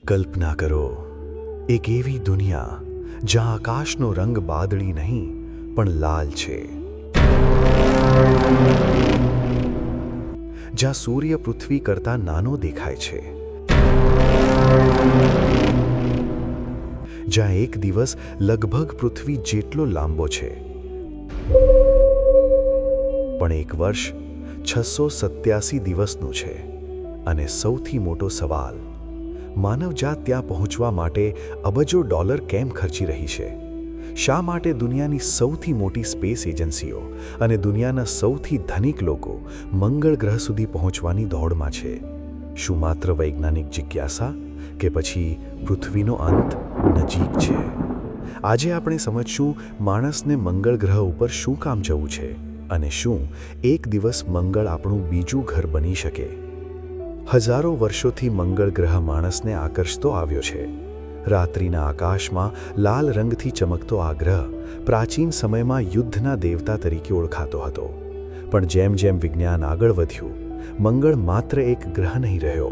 કલ્પના કરો, એક એવી દુનિયા જ્યાં આકાશનો રંગ વાદળી નહીં પણ લાલ છે, જ્યાં સૂર્ય પૃથ્વી કરતાં નાનો દેખાય છે, જ્યાં એક દિવસ લગભગ પૃથ્વી જેટલો લાંબો છે, પણ એક વર્ષ 687 દિવસનું છે. અને સૌથી મોટો સવાલ, માનવજાત ત્યાં પહોંચવા માટે અબજો ડોલર કેમ ખર્ચી રહી છે? શા માટે દુનિયાની સૌથી મોટી સ્પેસ એજન્સીઓ અને દુનિયાના સૌથી ધનિક લોકો મંગળ ગ્રહ સુધી પહોંચવાની દોડમાં છે? શું માત્ર વૈજ્ઞાનિક જિજ્ઞાસા કે પછી પૃથ્વીનો અંત નજીક છે? આજે આપણે સમજશું માણસને મંગળ ગ્રહ ઉપર શું કામ જવું છે અને શું એક દિવસ મંગળ આપણું બીજું ઘર બની શકે. હજારો વર્ષોથી મંગળ ગ્રહ માણસને આકર્ષતો આવ્યો છે. રાત્રિના આકાશમાં લાલ રંગથી ચમકતો આ ગ્રહ પ્રાચીન સમયમાં યુદ્ધના દેવતા તરીકે ઓળખાતો હતો. પણ જેમ જેમ વિજ્ઞાન આગળ વધ્યું, મંગળ માત્ર એક ગ્રહ નહીં રહ્યો,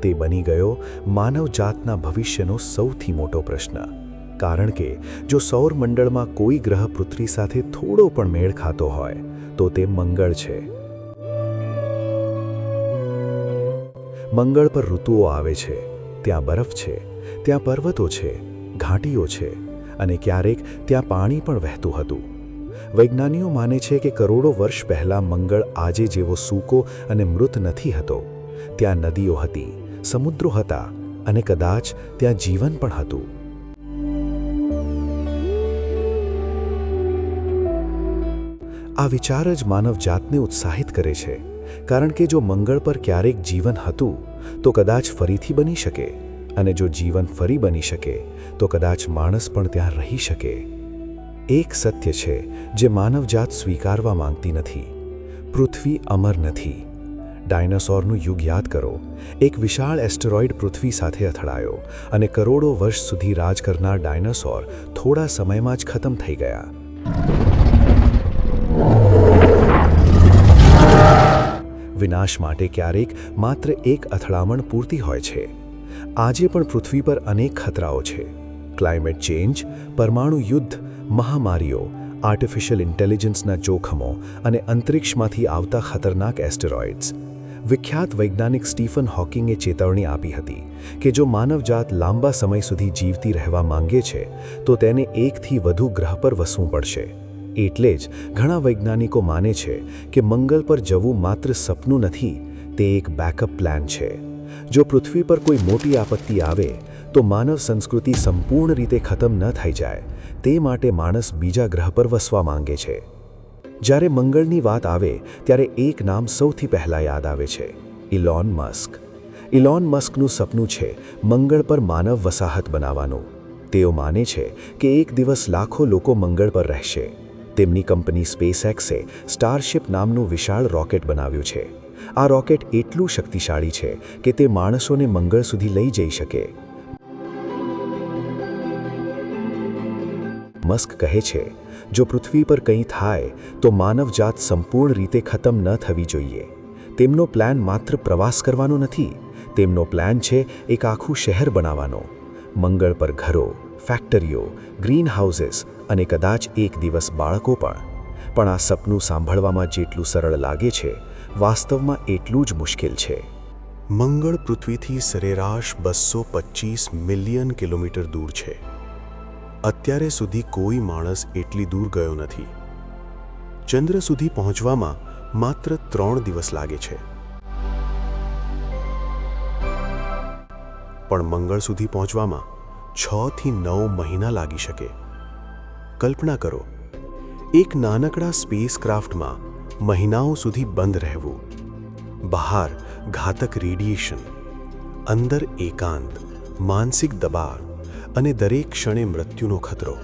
તે બની ગયો માનવજાતના ભવિષ્યનો સૌથી મોટો પ્રશ્ન. કારણ કે જો સૌરમંડળમાં કોઈ ગ્રહ પૃથ્વી સાથે થોડો પણ મેળ ખાતો હોય તો તે મંગળ છે. મંગળ પર ઋતુઓ આવે છે, ત્યાં બરફ છે, ત્યાં પર્વતો છે, ઘાટીઓ છે અને ક્યારેક ત્યાં પાણી પણ વહેતું હતું. વૈજ્ઞાનિકો માને છે કે કરોડો વર્ષ પહેલાં મંગળ આજે જેવો સૂકો અને મૃત નથી હતો. ત્યાં નદીઓ હતી, સમુદ્રો હતા અને કદાચ ત્યાં જીવન પણ હતું. આ વિચાર જ માનવજાતને ઉત્સાહિત કરે છે, કારણ કે જો મંગળ પર ક્યારેક જીવન હતું તો કદાચ ફરીથી બની શકે, અને જો જીવન ફરી બની શકે તો કદાચ માણસ પણ ત્યાં રહી શકે. એક સત્ય છે જે માનવજાત સ્વીકારવા માંગતી નથી: પૃથ્વી અમર નથી. ડાયનાસોરનું યુગ યાદ કરો. એક વિશાળ એસ્ટેરોઇડ પૃથ્વી સાથે અથડાયો અને કરોડો વર્ષ સુધી રાજ કરનાર ડાયનાસોર થોડા સમયમાં જ ખતમ થઈ ગયા. વિનાશ માટે ક્યારેક માત્ર એક અથડામણ પૂરતી હોય છે. આજે પણ પૃથ્વી પર અનેક ખતરાઓ છે: ક્લાઇમેટ ચેન્જ, પરમાણુ યુદ્ધ, મહામારીઓ, આર્ટિફિશિયલ ઇન્ટેલિજન્સના જોખમો અને અંતરિક્ષમાંથી આવતા ખતરનાક એસ્ટેરોઇડ્સ. વિખ્યાત વૈજ્ઞાનિક સ્ટીફન હોકિંગે ચેતવણી આપી હતી કે જો માનવજાત લાંબા સમય સુધી જીવતી રહેવા માંગે છે તો તેને એકથી વધુ ગ્રહ પર વસવું પડશે. એટલે જ ઘણા વૈજ્ઞાનિકો માને છે કે મંગળ પર જવું માત્ર સપનું નથી, તે એક બેકઅપ પ્લાન છે. જો પૃથ્વી પર કોઈ મોટી આપત્તિ આવે તો માનવ સંસ્કૃતિ સંપૂર્ણ રીતે ખતમ ન થઈ જાય, તે માટે માણસ બીજા ગ્રહ પર વસવા માંગે છે. જ્યારે મંગળની વાત આવે ત્યારે એક નામ સૌથી પહેલાં યાદ આવે છે: ઇલોન મસ્ક. ઇલોન મસ્કનું સપનું છે મંગળ પર માનવ વસાહત બનાવવાનું. તેઓ માને છે કે એક દિવસ લાખો લોકો મંગળ પર રહેશે. તેમની કંપની સ્પેસએક્સે સ્ટારશિપ નામનું વિશાળ રોકેટ બનાવ્યું છે. આ રોકેટ એટલું શક્તિશાળી છે કે તે માણસોને મંગળ સુધી લઈ જઈ શકે. મસ્ક કહે છે, જો પૃથ્વી પર કંઈ થાય તો માનવજાત સંપૂર્ણ રીતે ખતમ ન થવી જોઈએ. તેમનો પ્લાન માત્ર પ્રવાસ કરવાનો નથી, તેમનો પ્લાન છે એક આખું શહેર બનાવવાનો. મંગળ પર ઘરો, ફેક્ટરીઓ, ગ્રીન હાઉસીસ અને કદાચ એક દિવસ બાળકો પણ. પણ આ સપનું સાંભળવામાં જેટલું સરળ લાગે છે, વાસ્તવમાં એટલું જ મુશ્કેલ છે. મંગળ પૃથ્વીથી સરેરાશ 225 મિલિયન કિલોમીટર દૂર છે. અત્યારે સુધી કોઈ માણસ એટલી દૂર ગયો નથી. ચંદ્ર સુધી પહોંચવામાં માત્ર 3 દિવસ લાગે છે. પણ મંગળ સુધી પહોંચવામાં 6 થી 9 મહિના લાગી શકે. કલ્પના કરો, એક નાનકડા સ્પેસક્રાફ્ટમાં મહિનાઓ સુધી બંધ રહેવું. બહાર ઘાતક રેડિયેશન, અંદર એકાંત, માનસિક દબાણ અને દરેક ક્ષણે મૃત્યુનો ખતરો.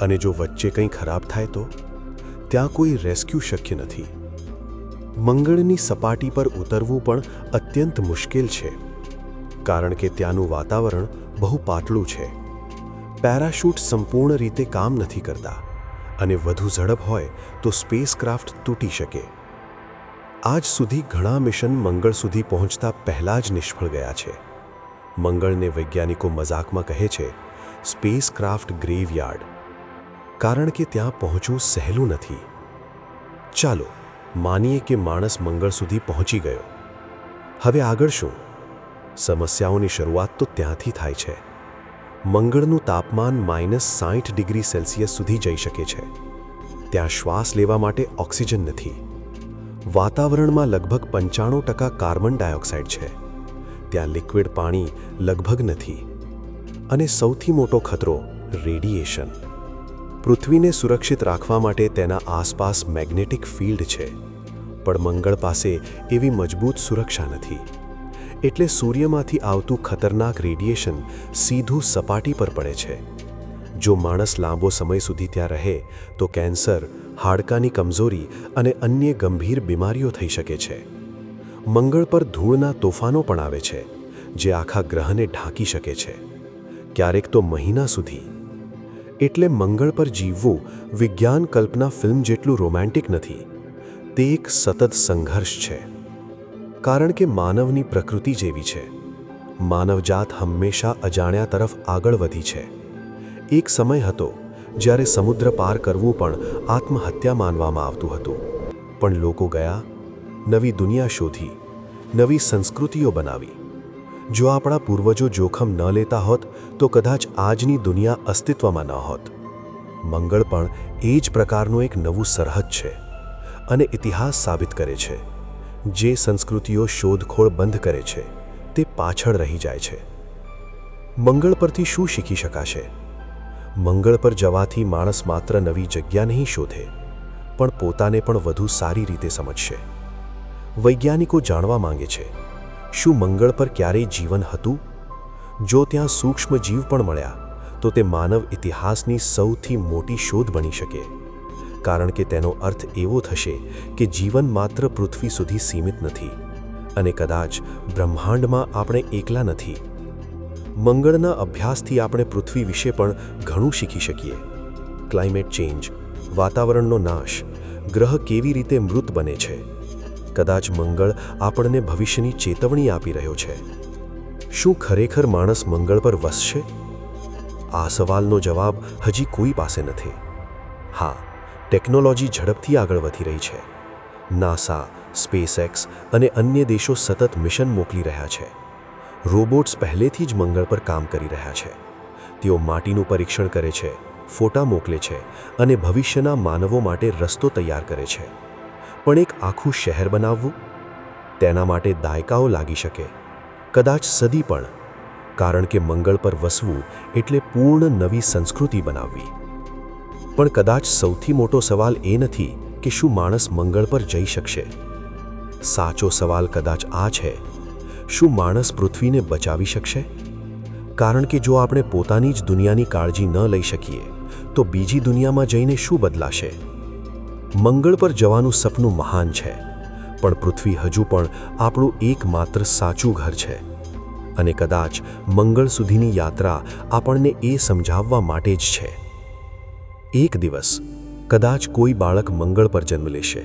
અને જો વચ્ચે કંઈ ખરાબ થાય તો? ત્યાં કોઈ રેસ્ક્યુ શક્ય નથી. મંગળની સપાટી પર ઉતરવું પણ અત્યંત મુશ્કેલ છે, કારણ કે ત્યાંનું વાતાવરણ બહુ પાતળું છે. પેરાશૂટ સંપૂર્ણ રીતે કામ નથી કરતા અને વધુ ઝડપ હોય તો સ્પેસક્રાફ્ટ તૂટી શકે. આજ સુધી ઘણા મિશન મંગળ સુધી પહોંચતા પહેલાં જ નિષ્ફળ ગયા છે. મંગળને વૈજ્ઞાનિકો મજાકમાં કહે છે સ્પેસક્રાફ્ટ ગ્રેવયાર્ડ, કારણ કે ત્યાં પહોંચવું સહેલું નથી. ચાલો માનીએ કે માણસ મંગળ સુધી પહોંચી ગયો. હવે આગળ શું? સમસ્યાઓની શરૂઆત તો ત્યાંથી થાય છે. મંગળનું તાપમાન -60 °C સુધી જઈ શકે છે. ત્યાં શ્વાસ લેવા માટે ઓક્સિજન નથી. વાતાવરણમાં લગભગ 95% કાર્બન ડાયોક્સાઇડ છે. ત્યાં લિક્વિડ પાણી લગભગ નથી. અને સૌથી મોટો ખતરો રેડિયેશન. પૃથ્વીને સુરક્ષિત રાખવા માટે તેના આસપાસ મેગ્નેટિક ફિલ્ડ છે, પણ મંગળ પાસે એવી મજબૂત સુરક્ષા નથી. એટલે સૂર્યમાંથી આવતું ખતરનાક રેડિયેશન સીધું સપાટી પર પડે છે. જો માણસ લાંબો સમય સુધી ત્યાં રહે તો કેન્સર, હાડકાની કમજોરી અને અન્ય ગંભીર બીમારીઓ થઈ શકે છે. મંગળ પર ધૂળના તોફાનો પણ આવે છે, જે આખા ગ્રહને ઢાંકી શકે છે, ક્યારેક તો મહિના સુધી. એટલે મંગળ પર જીવવું વિજ્ઞાન કલ્પના ફિલ્મ જેટલું રોમેન્ટિક નથી. તે એક સતત સંઘર્ષ છે. કારણ કે માનવની પ્રકૃતિ જેવી છે. માનવજાત હંમેશા અજાણ્યા તરફ આગળ વધી છે. એક સમય હતો જ્યારે સમુદ્ર પાર કરવું પણ આત્મહત્યા માનવામાં આવતું હતું. પણ લોકો ગયા, નવી દુનિયા શોધી, નવી સંસ્કૃતિઓ બનાવી. જો આપણા પૂર્વજો જોખમ ન લેતા હોત તો કદાચ આજની દુનિયા અસ્તિત્વમાં ન હોત. મંગળ પણ એ જ પ્રકારનું એક નવું સરહદ છે. અને ઇતિહાસ સાબિત કરે છે, જે સંસ્કૃતિઓ શોધખોળ બંધ કરે છે તે પાછળ રહી જાય છે. મંગળ પરથી શું શીખી શકાશે? મંગળ પર જવાથી માણસ માત્ર નવી જગ્યા નહીં શોધે, પણ પોતાને પણ વધુ સારી રીતે સમજશે. વૈજ્ઞાનિકો જાણવા માંગે છે, શું મંગળ પર ક્યારેય જીવન હતું? જો ત્યાં સૂક્ષ્મ જીવ પણ મળ્યા તો તે માનવ ઇતિહાસની સૌથી મોટી શોધ બની શકે. કારણ કે તેનો અર્થ એવો થશે કે જીવન માત્ર પૃથ્વી સુધી સીમિત નથી, અને કદાચ બ્રહ્માંડમાં આપણે એકલા નથી. મંગળના અભ્યાસથી આપણે પૃથ્વી વિશે પણ ઘણું શીખી શકીએ. ક્લાઇમેટ ચેન્જ, વાતાવરણનો નાશ, ગ્રહ કેવી રીતે મૃત બને છે. કદાચ મંગળ આપણને ભવિષ્યની ચેતવણી આપી રહ્યો છે. શું ખરેખર માણસ મંગળ પર વસશે? આ સવાલનો જવાબ હજી કોઈ પાસે નથી. હા, ટેકનોલોજી ઝડપથી આગળ વધી રહી છે. નાસા, સ્પેસએક્સ અને અન્ય દેશો સતત મિશન મોકલી રહ્યા છે. રોબોટ્સ પહેલેથી જ મંગળ પર કામ કરી રહ્યા છે. તેઓ માટીનું પરીક્ષણ કરે છે, ફોટા મોકલે છે અને ભવિષ્યના માનવો માટે રસ્તો તૈયાર કરે છે. પણ એક આખું શહેર બનાવવું, તેના માટે દાયકાઓ લાગી શકે, કદાચ સદી પણ. કારણ કે મંગળ પર વસવું એટલે પૂર્ણ નવી સંસ્કૃતિ બનાવવી. પણ કદાચ સૌથી મોટો સવાલ એ નથી કે શું માણસ મંગળ પર જઈ શકશે. સાચો સવાલ કદાચ આ છે, શું માણસ પૃથ્વીને બચાવી શકશે? કારણ કે જો આપણે પોતાની જ દુનિયાની કાળજી ન લઈ શકીએ તો બીજી દુનિયામાં જઈને શું બદલાશે? મંગળ પર જવાનું સપનું મહાન છે, પણ પૃથ્વી હજુ પણ આપણું એકમાત્ર સાચું ઘર છે. અને કદાચ મંગળ સુધીની યાત્રા આપણને એ સમજાવવા માટે જ છે. એક દિવસ કદાચ કોઈ બાળક મંગળ પર જન્મ લેશે.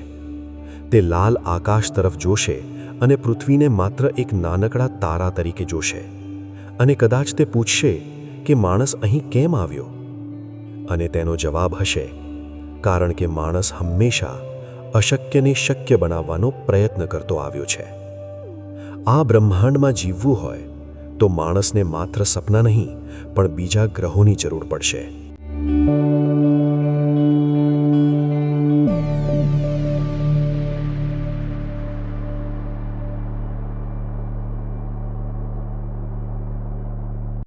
તે લાલ આકાશ તરફ જોશે અને પૃથ્વીને માત્ર એક નાનકડા તારા તરીકે જોશે. અને કદાચ તે પૂછશે કે માણસ અહીં કેમ આવ્યો? અને તેનો જવાબ હશે, કારણ કે માણસ હંમેશા અશક્યને શક્ય બનાવવાનો પ્રયત્ન કરતો આવ્યો છે. આ બ્રહ્માંડમાં જીવવું હોય તો માણસને માત્ર સપના નહીં, પણ બીજા ગ્રહોની જરૂર પડશે.